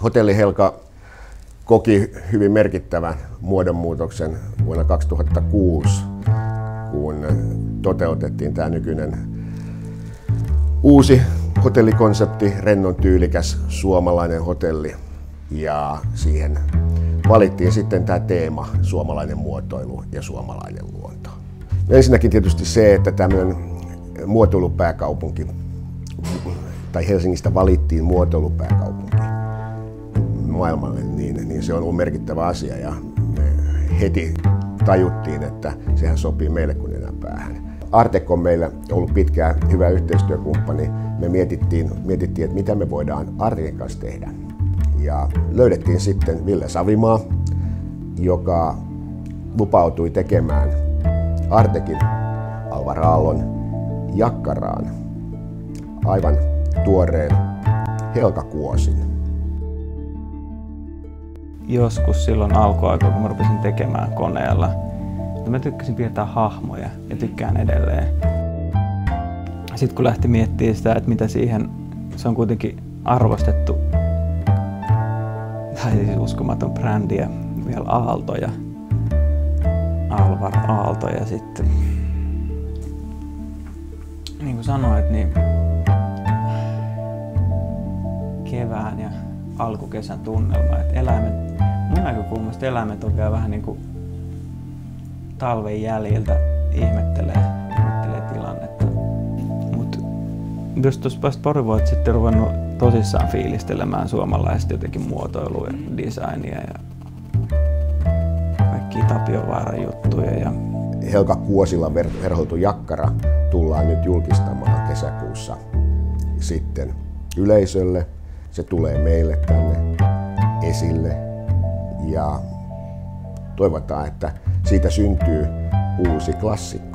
Hotelli Helka koki hyvin merkittävän muodonmuutoksen vuonna 2006, kun toteutettiin tämä nykyinen uusi hotellikonsepti, rennon tyylikäs suomalainen hotelli, ja siihen valittiin sitten tämä teema suomalainen muotoilu ja suomalainen luonto. Ensinnäkin tietysti se, että tämmöinen muotoilupääkaupunki, tai Helsingistä valittiin muotoilupääkaupunki maailmalle, niin se on ollut merkittävä asia, ja me heti tajuttiin, että sehän sopii meille kuin nenänpäähän. Artek on meillä ollut pitkään hyvä yhteistyökumppani. Me mietittiin, että mitä me voidaan Artekin kanssa tehdä. Ja löydettiin sitten Ville Savimaa, joka lupautui tekemään Artekin Alvar Aallon jakkaraan aivan tuoreen Helka-kuosin. Joskus silloin alkuaikoina, kun mä rupesin tekemään koneella, mä tykkäsin piirtää hahmoja ja tykkään edelleen. Sitten kun lähti miettimään sitä, että mitä siihen, se on kuitenkin arvostettu, tai siis uskomaton brändi ja vielä Aaltoja, Alvar Aalto, ja sitten niin kuin sanoit, niin kevään ja alkukesän tunnelma, että mun näkökulmasta eläimet on vielä vähän niin kuin talven jäljiltä ihmettelee tilannetta. Mut jos tuossa vasta pari vuotta sitten ruvennut tosissaan fiilistelemään suomalaista jotenkin muotoilua ja designia ja kaikkia Tapiovaaran juttuja. Ja Helka Kuosilla verhoiltu jakkara tullaan nyt julkistamaan kesäkuussa sitten yleisölle. Se tulee meille tänne esille ja toivotaan, että siitä syntyy uusi klassikko.